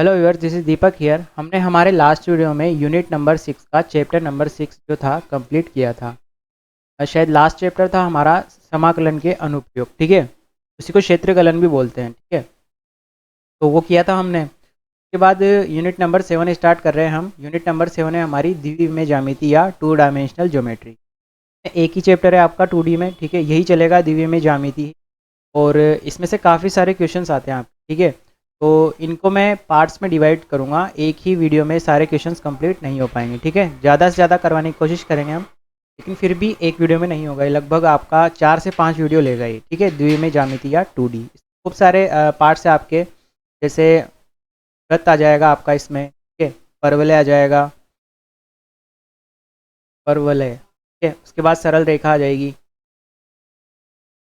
Hello viewers, this is Deepak here. हमने हमारे last video में यूनिट नंबर 6 का चैप्टर नंबर 6 जो था कंप्लीट किया था। शायद लास्ट चैप्टर था हमारा समाकलन के अनुप्रयोग। ठीक है, उसी को क्षेत्रकलन भी बोलते हैं। ठीक है, तो वो किया था हमने। उसके बाद यूनिट नंबर 7 स्टार्ट कर रहे हैं हम। यूनिट नंबर 7 है हमारी द्विविमीय ज्यामिति या 2 डायमेंशनल ज्योमेट्री। एक ही चैप्टर है आपका 2D में। ठीक है, यही चलेगा द्विविमीय ज्यामिति। और इसमें से काफ़ी सारे क्वेश्चंस आते हैं आप। ठीक है, तो इनको मैं पार्ट्स में डिवाइड करूँगा। एक ही वीडियो में सारे क्वेश्चंस कंप्लीट नहीं हो पाएंगे। ठीक है, ज़्यादा से ज़्यादा करवाने की कोशिश करेंगे हम, लेकिन फिर भी एक वीडियो में नहीं होगा। ये लगभग आपका 4 से 5 वीडियो लेगा ये। ठीक है, द्विविमीय ज्यामिति या 2D। खूब सारे पार्ट्स है आपके, जैसे वृत्त आ जाएगा आपका इसमें। ठीक है, परवलय आ जाएगा, परवलय। ठीक है, उसके बाद सरल रेखा आ जाएगी,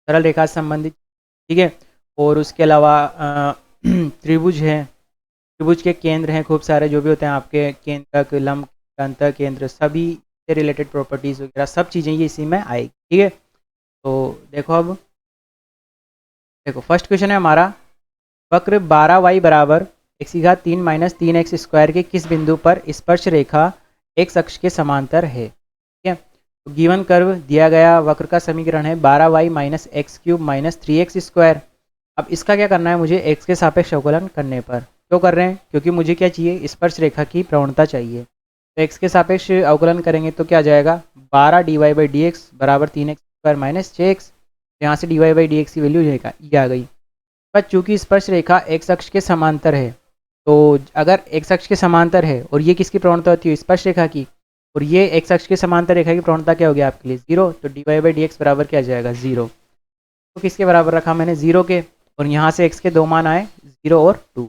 सरल रेखा से संबंधित। ठीक है, और उसके अलावा त्रिभुज है, त्रिभुज के केंद्र हैं खूब सारे, जो भी होते हैं आपके केंद्रक, लंब, अंतर केंद्र, सभी से रिलेटेड प्रॉपर्टीज वगैरह सब चीज़ें ये इसी में आएगी। ठीक है, तो देखो अब देखो फर्स्ट क्वेश्चन है हमारा, वक्र 12y बराबर x की घात 3 माइनस 3x स्क्वायर के किस बिंदु पर स्पर्श रेखा x अक्ष के समांतर है। ठीक है, तो गिवन कर्व दिया गया वक्र का समीकरण है 12y minus x cube minus 3x square. अब इसका क्या करना है मुझे, x के सापेक्ष अवकलन करने पर। क्यों कर रहे हैं, क्योंकि मुझे क्या चाहिए, स्पर्श रेखा की प्रवणता चाहिए। तो x के सापेक्ष अवकलन करेंगे तो क्या आ जाएगा, 12 dy/dx बराबर 3x स्क्वायर माइनस 6x। यहाँ से dy/dx की वैल्यू ये आ गई। पर चूंकि स्पर्श रेखा x अक्ष के समांतर है, तो अगर x अक्ष के समांतर है और ये किसकी प्रवणता होती है, स्पर्श रेखा की, और ये x अक्ष के समांतर रेखा की प्रवणता क्या हो गया आपके लिए, 0। तो dy/dx बराबर क्या आ जाएगा, 0। तो किसके बराबर रखा मैंने, 0 के। और यहाँ से x के दो मान आए, 0 और 2।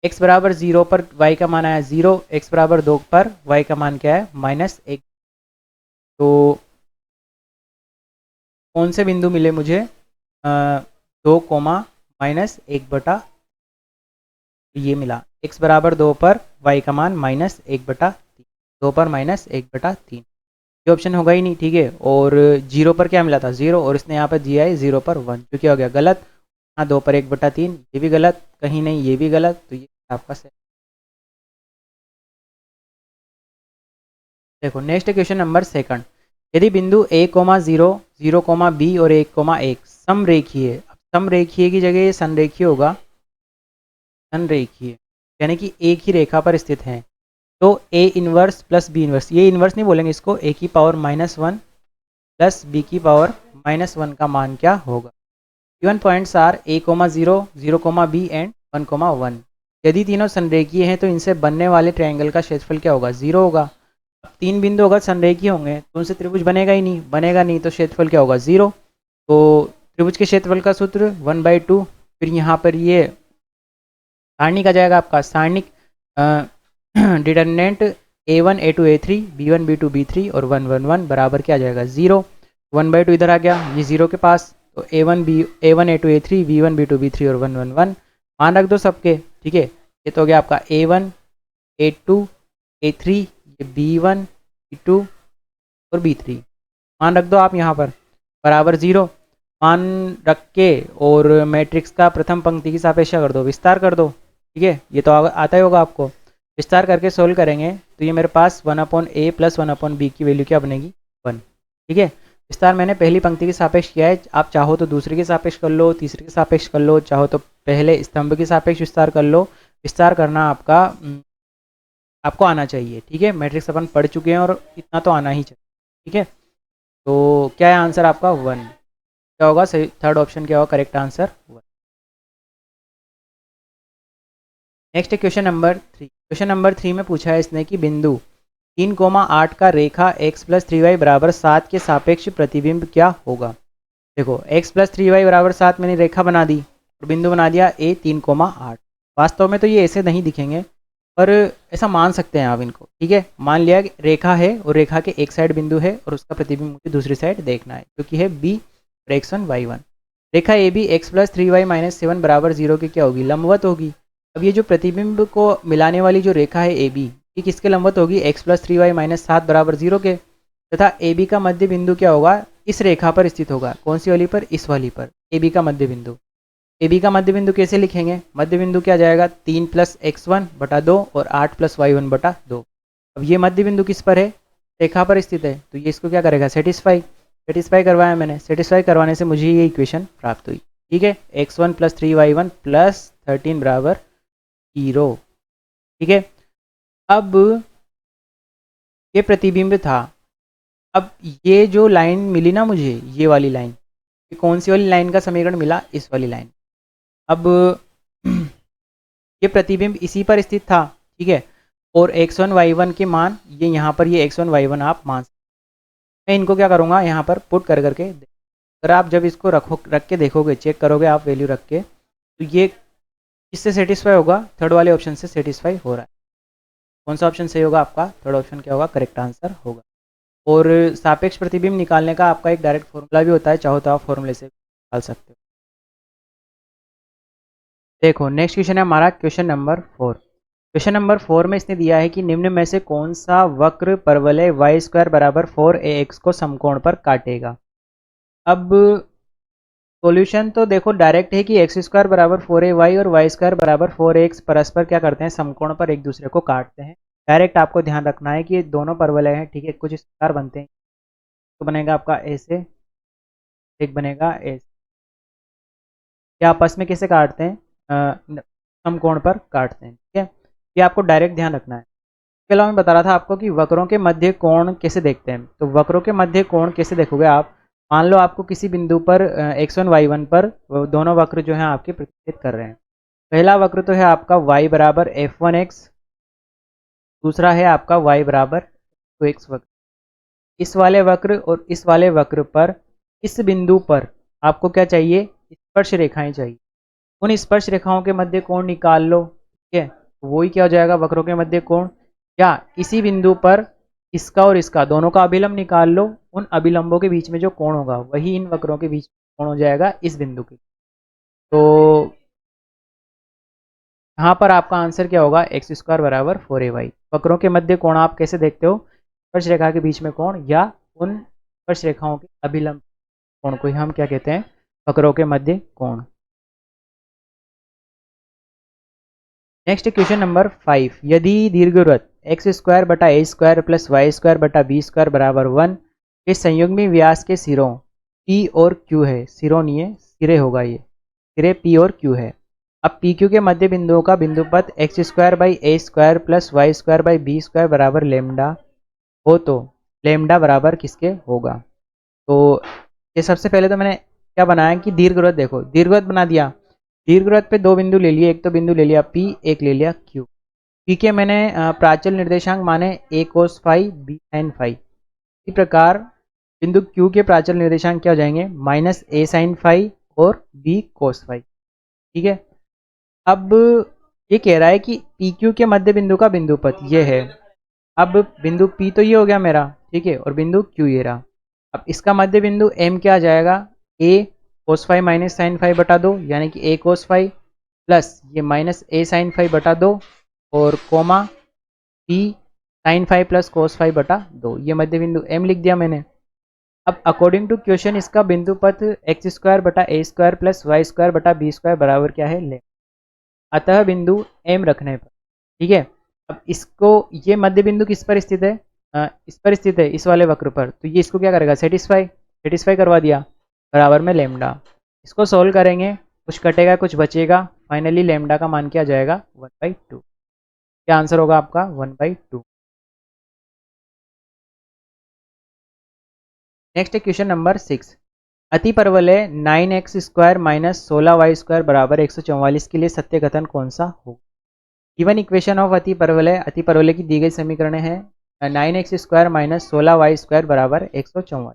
x बराबर 0 पर y का मान आया 0, x बराबर 2 पर y का मान क्या है, -1। तो कौन से बिंदु मिले मुझे, 2 कोमा -1 बटा, ये मिला। x बराबर 2 पर y का मान -1 बटा 3, 2 पर -1/3, ये ऑप्शन होगा ही नहीं। ठीक है, और 0 पर क्या मिला था, 0, और इसने यहाँ पर दिया है 0 पर 1, तो क्या हो गया, गलत। हाँ, 2 पर 1/3, ये भी गलत, कहीं नहीं, ये भी गलत, तो ये आपका सही। देखो नेक्स्ट क्वेश्चन नंबर 2। यदि बिंदु a, 0, 0, b और 1, समरेखीय। अब समरेखीय की जगह ये संरेखीय होगा, संरेखीय यानी कि एक ही रेखा पर स्थित है। तो a inverse plus b inverse, ये इनवर्स नहीं बोलेंगे इसको, a की पावर -1 प्लस b की पावर -1 का मान क्या होगा। Given points are a, 0, 0, b and 1, 1। यदि तीनों संरेखीय हैं तो इनसे बनने वाले ट्रायंगल का क्षेत्रफल क्या होगा, 0 होगा। अब 3 बिंदु अगर संरेखीय होंगे तो उनसे त्रिभुज बनेगा ही नहीं, बनेगा नहीं तो क्षेत्रफल क्या होगा, 0। तो त्रिभुज के क्षेत्रफल का सूत्र 1/2। फिर यहाँ पर ये सारणिक आ जाएगा आपका, सारणिक determinant a1 a2 a3 b1 b2 b3 और 1 1 1 बराबर क्या आ जाएगा, 0। 1/2 इधर आ गया, ये 0 के पास, तो a1 a2 a3 b1 b2 b3 और 1 1 1 मान रख दो सबके। ठीक है, ये तो हो गया आपका a1 a2 a3, ये b1 b2 और b3 मान रख दो आप यहाँ पर, बराबर 0 मान रख के, और मैट्रिक्स का प्रथम पंक्ति की सापेक्ष कर दो, विस्तार कर दो। ठीक है, ये तो आता ही होगा आपको। विस्तार करके सोल्व करेंगे तो ये मेरे पास 1/a प्लस 1/b की वैल्यू क्या बनेगी, 1। ठीक है, विस्तार मैंने पहली पंक्ति के सापेक्ष किया है, आप चाहो तो दूसरे के सापेक्ष कर लो, तीसरे के सापेक्ष कर लो, चाहो तो पहले स्तंभ के सापेक्ष विस्तार कर लो। विस्तार करना आपको आना चाहिए। ठीक है, मैट्रिक्स अपन पढ़ चुके हैं और इतना तो आना ही चाहिए। ठीक है, तो क्या है आंसर आपका, 1। क्या होगा सही, थर्ड ऑप्शन क्या होगा correct answer, 1। Next question number 3। Question number 3 में पूछा है इसने कि बिंदु 3, 8 का रेखा x प्लस 3y बराबर 7 के सापेक्ष प्रतिबिंब क्या होगा। देखो x प्लस 3y बराबर 7 मैंने रेखा बना दी और बिंदु बना दिया a 3, 8। वास्तव में तो ये ऐसे नहीं दिखेंगे, पर ऐसा मान सकते हैं आप इनको। ठीक है, मान लिया कि रेखा है और रेखा के एक साइड बिंदु है और उसका प्रतिबिंब मुझे दूसरी साइड देखना है, क्योंकि है b और x1 y1। रेखा A B x plus 3y minus 7 बराबर 0 की क्या होगी, लंबवत होगी। अब ये जो प्रतिबिंब को मिलाने वाली जो रेखा है ए बी, ये किसके लंबवत होगी, x प्लस 3y माइनस 7 बराबर 0 के। तथा ए बी का मध्य बिंदु क्या होगा, इस रेखा पर स्थित होगा। कौन सी वाली पर, इस वाली पर, ए बी का मध्य बिंदु। ए बी का मध्य बिंदु कैसे लिखेंगे? मध्य बिंदु क्या जाएगा? 3 + x1 बटा 2 और 8 + y1 बटा 2। अब ये मध्य बिंदु किस पर है? रेखा पर स्थित है, तो ये इसको क्या करेगा? सेटिस्फाई करवाया मैंने। सेटिस्फाई करवाने से मुझे ये इक्वेशन प्राप्त हुई। ठीक है, x1 + 3y1 + 13 बराबर 0। ठीक है, अब ये प्रतिबिंब था। अब ये जो लाइन मिली ना मुझे, ये वाली लाइन, ये कौन सी वाली लाइन का समीकरण मिला? इस वाली लाइन। अब ये प्रतिबिंब इसी पर स्थित था। ठीक है, और x1 y1 के मान ये यहाँ पर, ये x1 y1 आप मान सकते। मैं इनको क्या करूँगा, यहाँ पर पुट कर करके, अगर आप जब इसको रख के देखोगे, चेक करोगे आप वैल्यू रख के, तो ये किससे सेटिस्फाई होगा? थर्ड वाले ऑप्शन से सेटिस्फाई हो रहा है। कौन सा ऑप्शन सही होगा आपका? थर्ड ऑप्शन क्या होगा? करेक्ट आंसर होगा। और सापेक्ष प्रतिबिंब निकालने का आपका एक डायरेक्ट फॉर्मूला भी होता है, चाहो तो आप फॉर्मूले से निकाल सकते हो। देखो नेक्स्ट क्वेश्चन है हमारा क्वेश्चन नंबर 4। क्वेश्चन नंबर 4 में इसने दिया है कि निम्न में से कौन सा वक्र परवलय y² बराबर 4ax को समकोण पर काटेगा। अब सॉल्यूशन तो देखो डायरेक्ट है कि x² बराबर 4ay और y² बराबर 4ax परस्पर क्या करते हैं? समकोण पर एक दूसरे को काटते हैं। डायरेक्ट आपको ध्यान रखना है कि ये दोनों परवलय हैं। ठीक है, कुछ इस प्रकार बनते हैं। तो बनेगा आपका ऐसे, एक बनेगा ऐसे। ये आपस में कैसे काटते हैं? समकोण पर काटते हैं। ठीक है, ये आपको डायरेक्ट ध्यान रखना है। इसके अलावा मैं बता रहा था आपको कि वक्रों के मध्य कोण कैसे देखते हैं। तो वक्रों के मध्य कोण कैसे देखोगे आप? मान लो आपको किसी बिंदु पर x1 y1 पर दोनों वक्र जो हैं आपके प्रतिच्छेद कर रहे हैं। पहला वक्र तो है आपका y बराबर f1x, दूसरा है आपका y बराबर 2x वक्र। इस वाले वक्र और इस वाले वक्र पर, इस बिंदु पर आपको क्या चाहिए? स्पर्श रेखाएं चाहिए। उन स्पर्श रेखाओं के मध्य कोण निकाल लो। ठीक है, वही क्या हो जाएगा? वक्रों के मध्य कोण। या इसी बिंदु पर इसका और इसका दोनों का अभिलंब निकाल लो। उन अभिलंबों के बीच में जो कोण होगा वही इन वक्रों के बीच कोण हो जाएगा इस बिंदु के। तो यहाँ पर आपका आंसर क्या होगा? x² बराबर 4ay। वक्रों के मध्य कोण आप कैसे देखते हो? स्पर्श रेखा के बीच में कोण या उन स्पर्श रेखाओं के अभिलंब कोण को ही हम क्या कहते हैं? वक्रों के मध्य कोण। Next question number 5। यदि दीर्घवृत्त x² बटा a² प्लस y² बटा b² बराबर 1 के संयुग्मी व्यास के सिरों p और q है, सिरों नहीं है, सिरे होगा, ये सिरे p और q है। अब pq के मध्य बिंदुओं का बिंदुपथ x² by a² plus y² by b² बराबर लैम्डा हो, तो लैम्डा बराबर किसके होगा? तो ये सबसे पहले तो मैंने क्या बनाया कि दीर्घवृत्त, देखो दीर्घवृत्त बना दिया। दीर्घवृत्त पे दो बिंदु ले लिए, एक तो बिंदु ले लिया P, एक ले लिया Q। P के मैंने प्राचल निर्देशांक माने a cos phi b sin phi. इसी प्रकार बिंदु Q के प्राचल निर्देशांक क्या हो जाएंगे? -a sin फाई और b cos फाई। ठीक है, अब ये कह रहा है कि PQ के मध्य बिंदु का बिंदुपथ ये है। अब बिंदु P तो ये हो गया मेरा, ठीक है, और बिंदु Q ये रहा। अब इसका मध्य बिंदु M क्या आ जाएगा? a cos phi minus sine phi बटा 2, यानी कि a cos फाई प्लस ये माइनस a साइन फाई बटा 2 और comma p sine phi plus cos phi बटा 2। ये मध्य बिंदु M लिख दिया मैंने। अब अकॉर्डिंग टू क्वेश्चन इसका बिंदुपथ x² बटा a² प्लस y² बटा b² बराबर क्या है? ले। अतः बिंदु M रखने पर, ठीक है। अब इसको, ये मध्य बिंदु किस पर स्थित है? इस पर स्थित है, इस वाले वक्र पर। तो ये इसको क्या करेगा? सेटिस्फाई करवा दिया, बराबर में लैम्डा। इसको सोल्व करेंगे, कुछ कटेगा कुछ बचेगा, फाइनली लैम्डा का मान क्या जाएगा? 1/2। क्या आंसर होगा आपका? 1/2। Next question number 6। अति परवलय 9x² माइनस 16y² बराबर 144 के लिए सत्य कथन कौन सा हो? गिवन इक्वेशन ऑफ अति परवलय की दी गई समीकरण है 9x² माइनस 16y² बराबर 144।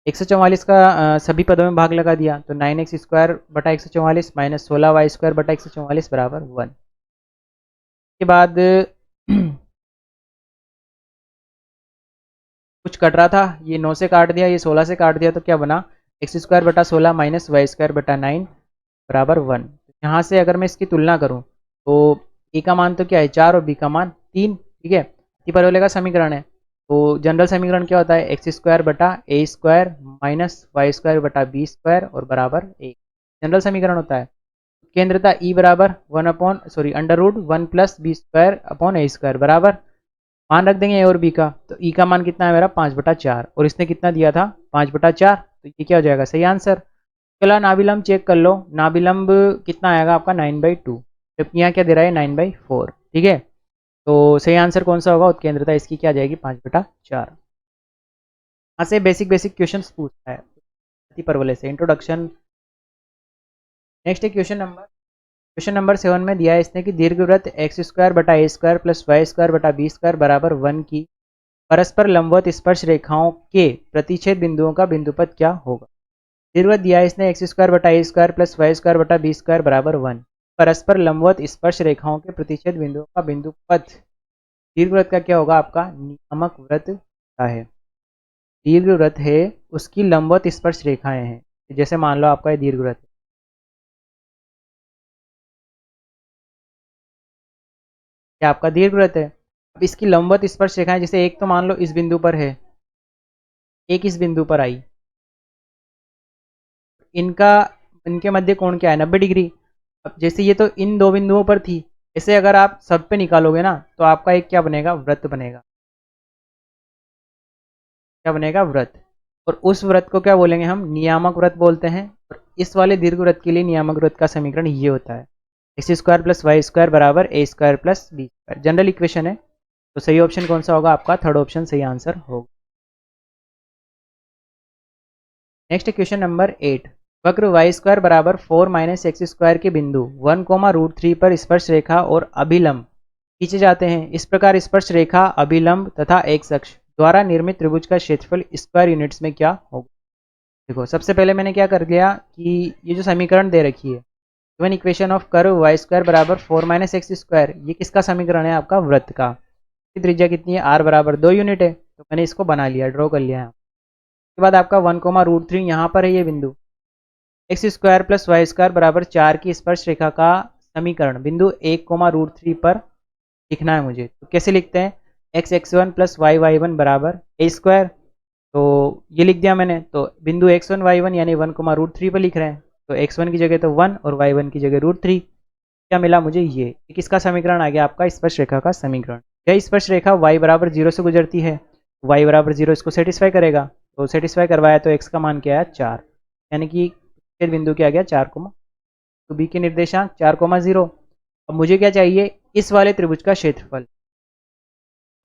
144 का सभी पदों में भाग लगा दिया, तो 9x² बटा 144 माइनस 16y² बटा 144 बराबर 1। के बाद कुछ कट रहा था, ये 9 से काट दिया, ये 16 से काट दिया, तो क्या बना? x² बटा 16 माइनस y² बटा 9 बराबर 1। यहाँ से अगर मैं इसकी तुलना करूँ तो a का मान तो क्या है? 4 और b का मान 3। ठीक है, अति परवलय का समीकरण है, तो जनरल समीकरण क्या होता है? x² बटा a² माइनस y² बटा b² और बराबर 1 जनरल समीकरण होता है। केंद्रता E बराबर √1/√1+b² बराबर मान रख देंगे ए और बी का। तो ई का मान कितना है मेरा 5/4 और इसने कितना दिया था 5/4। तो ये क्या हो जाएगा सही आंसर। चला नाभिलंब चेक कर लो, नाभिलंब कितना आएगा आपका 9/2, जबकि यहाँ क्या दे रहा है 9/4। ठीक है, तो सही आंसर कौन सा होगा, उत्केंद्रता इसकी क्या आ जाएगी 5/4। यहाँ से बेसिक बेसिक क्वेश्चन पूछता है परवलय से इंट्रोडक्शन। नेक्स्ट है क्वेश्चन नंबर 7 में दिया है इसने कि दीर्घवृत्त x² प्लस y² बराबर 1 की परस्पर लंबवत स्पर्श रेखाओं के प्रतिच्छेद बिंदुओं का बिंदुपथ क्या होगा। दीर्घवृत्त दिया है इसने x² प्लस y² बराबर 1, परस्पर लंबवत स्पर्श रेखाओं के प्रतिच्छेद बिंदुओं का बिंदुपथ दीर्घवृत्त का क्या होगा आपका नियामक वृत्त का है। दीर्घवृत्त है उसकी लंबवत स्पर्श रेखाएं हैं, जैसे मान लो आपका ये दीर्घवृत्त क्या आपका दीर्घवृत्त है। अब इसकी लंबवत स्पर्श रेखाएं जैसे एक तो मान लो इस बिंदु पर है, एक इस बिंदु पर आई, इनका इनके मध्य कोण क्या है 90 डिग्री। अब जैसे ये तो इन दो बिंदुओं पर थी, ऐसे अगर आप सब पे निकालोगे ना तो आपका एक क्या बनेगा वृत्त बनेगा, क्या बनेगा वृत्त। और उस वृत्त को क्या बोलेंगे हम नियामक वृत्त बोलते हैं। और इस वाले दीर्घवृत्त के लिए नियामक वृत्त का समीकरण ये होता है x² प्लस y² बराबर a² plus b²। General equation है, तो सही ऑप्शन कौन सा होगा आपका थर्ड ऑप्शन सही आंसर होगा। नेक्स्ट क्वेश्चन नंबर 8, वक्र y² बराबर 4 - x² के बिंदु 1, √3 पर स्पर्श रेखा और अभिलंब खींचे जाते हैं। इस प्रकार स्पर्श रेखा अभिलंब तथा एक्स अक्ष द्वारा निर्मित त्रिभुज का क्षेत्रफल स्क्वायर यूनिट्स में क्या होगा। देखो सबसे पहले मैंने क्या कर लिया कि ये जो समीकरण दे रखी है given equation of curve y² बराबर 4 - x², ये किसका समीकरण है आपका वृत्त का। त्रिज्या कितनी है r बराबर 2 यूनिट है, तो मैंने इसको बना लिया ड्रॉ कर लिया है। उसके बाद आपका 1, √3 यहाँ पर है ये बिंदु, x² प्लस y² बराबर 4 की स्पर्श रेखा का समीकरण बिंदु 1, √3 पर लिखना है मुझे। तो कैसे लिखते हैं x1 प्लस y1 बराबर a²। तो ये लिख दिया मैंने, तो बिंदु x1 y1 यानी 1, √3 पर लिख रहे हैं, तो x1 की जगह तो 1 और y1 की जगह √3। क्या मिला मुझे ये किसका समीकरण आ गया आपका स्पर्श रेखा का समीकरण। यह स्पर्श रेखा y बराबर 0 से गुजरती है, y बराबर 0 इसको सेटिस्फाई करेगा, तो सेटिस्फाई करवाया तो x का मान क्या है 4, यानी कि फिर बिंदु क्या आ गया 4, तो b के निर्देशांक 4, 0। अब मुझे क्या चाहिए इस वाले त्रिभुज का क्षेत्रफल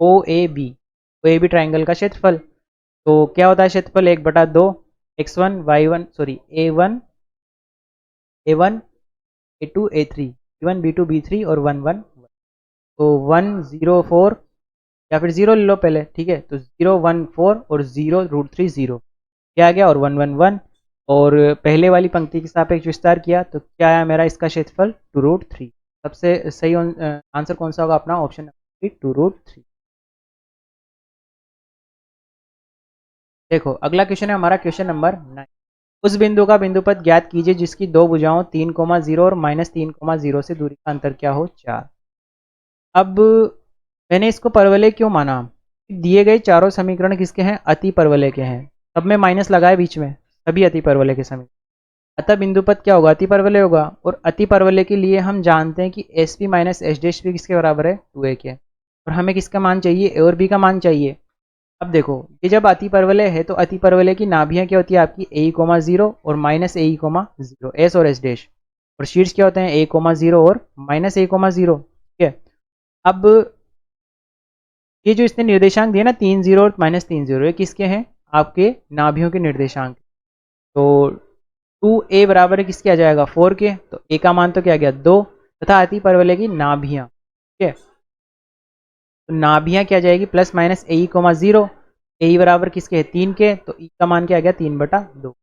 OAB ट्राइंगल का क्षेत्रफल। तो क्या होता है क्षेत्रफल 1/2 x1 y1 sorry a1 a2 a3 b1 b2 b3 और 1 1 तो 1 0 4 या फिर 0 ले लो पहले, ठीक है। तो 0 1 4 और 0 √3 0 क्या आ गया और 1 1 1 और पहले वाली पंक्ति के सापेक्ष विस्तार किया तो क्या आया मेरा इसका क्षेत्रफल 2√3। सबसे सही आंसर कौन सा होगा अपना ऑप्शन 2√3। देखो अगला क्वेश्चन है हमारा क्वेश्चन नंबर 9, उस बिंदु का बिंदुपथ ज्ञात कीजिए जिसकी दो भुजाओं 3, 0 और -3, 0 से दूरी का अंतर क्या हो 4। अब मैंने इसको परवलय क्यों माना, दिए गए चारों समीकरण किसके हैं अति परवलय के हैं, सब में माइनस लगाए बीच में, सभी अति परवलय के समीकरण, अतः बिंदुपथ क्या होगा अति परवलय होगा। और अति परवलय के लिए हम जानते हैं कि S P minus S dash P किसके बराबर है 2a के, और हमें किसका मान चाहिए ए और बी का मान चाहिए। अब देखो ये जब अति परवलय है तो अति परवलय की नाभियां क्या होती है आपकी a, 0 और -a, 0 एस और एस डैश, और शीर्ष क्या होते हैं a, 0 और -a, 0। ठीक है, अब ये जो इसने निर्देशांक दिए ना 3, 0 और -3, 0 ये किसके हैं आपके नाभियों के निर्देशांक। तो 2a बराबर है किसके आ जाएगा 4 के, तो a का मान तो क्या गया 2 तथा अति परवलय की नाभियां, ठीक है। तो नाभियां क्या जाएगी +-a, 0 ए बराबर किसके है 3 के, तो ई का मान क्या आ गया 3/2।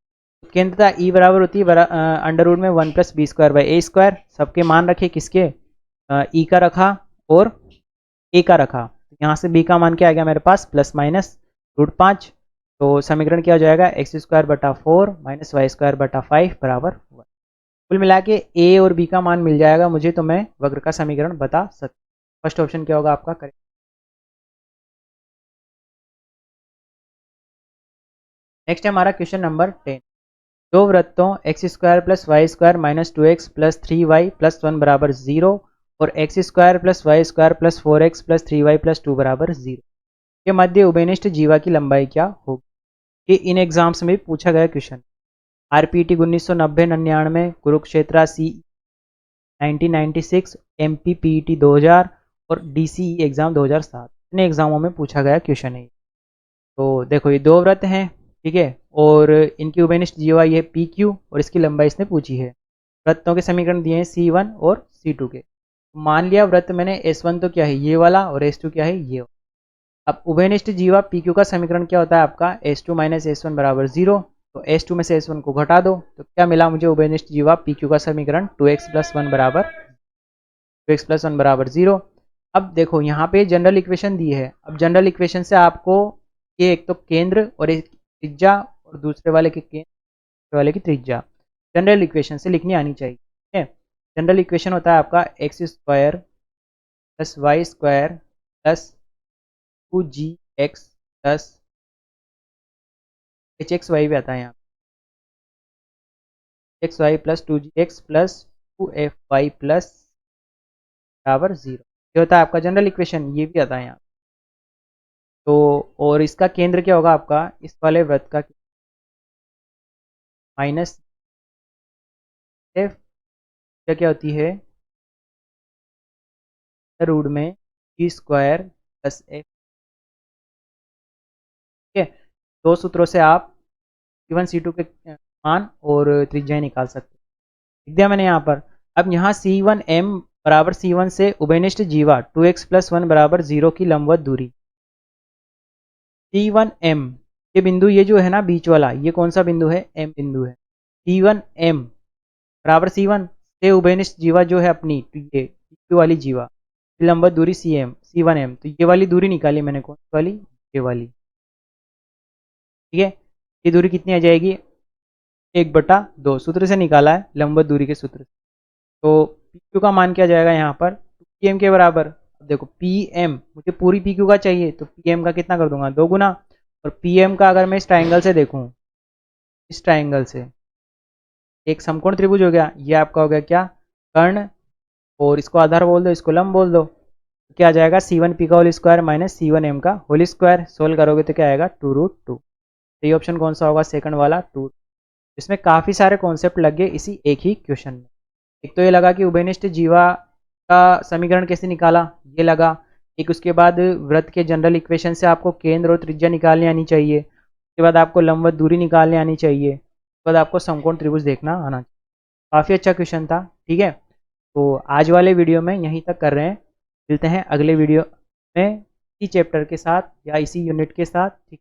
केंद्रता ई बराबर होती है √1 + b² सबके मान रखे किसके ई का रखा और ए का रखा, यहाँ से बी का मान क्या आ गया मेरे पास ±√5। तो समीकरण क्या हो जाएगा x²/4 - y²/5 बराबर 1। कुल मिला के ए और बी का मान मिल जाएगा मुझे, तो मैं वक्र का समीकरण बता सकता हूँ। फर्स्ट ऑप्शन क्या होगा आपका करेक्ट। नेक्स्ट है हमारा क्वेश्चन नंबर 10, दो वृत्तों x square plus y square minus 2x plus 3y plus 1 बराबर 0 और x square plus y square plus 4x plus 3y plus 2 बराबर 0 के मध्य उभयनिष्ठ जीवा की लंबाई क्या होगी। ये इन एग्जाम्स में पूछा गया क्वेश्चन। आरपीटी 1990-99, कुरुक्षेत्रा सी 1996, एमपीपीटी 2000 और डीसीई एग्जाम 2007, इन एग्जामों में पूछा गया क्वेश्चन है। तो देखो ये दो व्रत हैं, ठीक है, और इनकी उभयनिष्ठ जीवा ये पी क्यू और इसकी लंबाई इसने पूछी है। वृत्तों के समीकरण दिए हैं C1 और C2 के। मान लिया वृत्त मैंने S1 तो क्या है ये वाला और S2 क्या है ये वाला। अब उभयनिष्ठ जीवा पी क्यू का समीकरण क्या होता है आपका S2 माइनस S1 बराबर 0। तो S2 में से S1 को घटा दो तो क्या मिला मुझे उभयनिष्ठ जीवा पी क्यू का समीकरण 2x प्लस 1 बराबर 0। अब देखो यहाँ पे जनरल इक्वेशन दी है। अब जनरल इक्वेशन से आपको ये एक तो केंद्र और एक त्रिज्या और दूसरे वाले के केंद्र दूसरे वाले की त्रिज्या जनरल इक्वेशन से लिखनी आनी चाहिए, ठीक है। जनरल इक्वेशन होता है आपका x square plus y square plus 2gx plus hxy भी आता है यहाँ xy plus 2gx plus 2fy plus बराबर 0। ये होता है आपका जनरल इक्वेशन, ये भी आता है यहाँ। तो और इसका केंद्र क्या होगा आपका इस वाले वृत्त का माइनस क्या होती है रूट में जी स्क्वायर प्लस एफ, ठीक है। दो सूत्रों से आप C1 C2 के मान और त्रिज्याएं निकाल सकते हैं, लिख दिया मैंने यहाँ पर। अब यहाँ C1m बराबर C1 से उभयनिष्ठ जीवा 2x प्लस 1 बराबर 0 की लंबवत दूरी C1m, ये बिंदु ये जो है ना बीच वाला ये कौन सा बिंदु है m बिंदु है। C1m बराबर C1 से उभयनिष्ठ जीवा जो है अपनी ये वाली जीवा लंबवत दूरी C1m, तो ये वाली दूरी निकाली मैंने, कौन सी वाली ये वाली, ठीक है। ये दूरी कितनी आ जाएगी 1/2 सूत्र से निकाला है लंबवत दूरी के सूत्र से। तो पी क्यू का मान क्या जाएगा यहाँ पर पी एम के बराबर। अब देखो पी एम मुझे पूरी पी क्यू का चाहिए तो पी एम का कितना कर दूंगा 2 गुना, और पी एम का अगर मैं इस ट्राइंगल से देखूँ, इस ट्राइंगल से एक समकोण त्रिभुज हो गया, ये आपका हो गया क्या कर्ण, और इसको आधार बोल दो इसको लंब बोल दो, तो क्या आ जाएगा C1p का होल स्क्वायर माइनस C1m का होल स्क्वायर। सोल्व करोगे तो क्या आएगा 2√2। तो ये ऑप्शन कौन सा होगा सेकंड वाला 2। इसमें काफ़ी सारे कॉन्सेप्ट लग गए इसी एक ही क्वेश्चन में। एक तो ये लगा कि उभयनिष्ठ जीवा का समीकरण कैसे निकाला, ये लगा। एक उसके बाद वृत्त के जनरल इक्वेशन से आपको केंद्र और त्रिज्या निकालने आनी चाहिए, उसके बाद आपको लंबवत दूरी निकालने आनी चाहिए, उसके बाद आपको समकोण त्रिभुज देखना आना चाहिए। काफ़ी अच्छा क्वेश्चन था, ठीक है। तो आज वाले वीडियो में यहीं तक कर रहे हैं, मिलते हैं अगले वीडियो में इसी चैप्टर के साथ या इसी यूनिट के साथ, ठीक।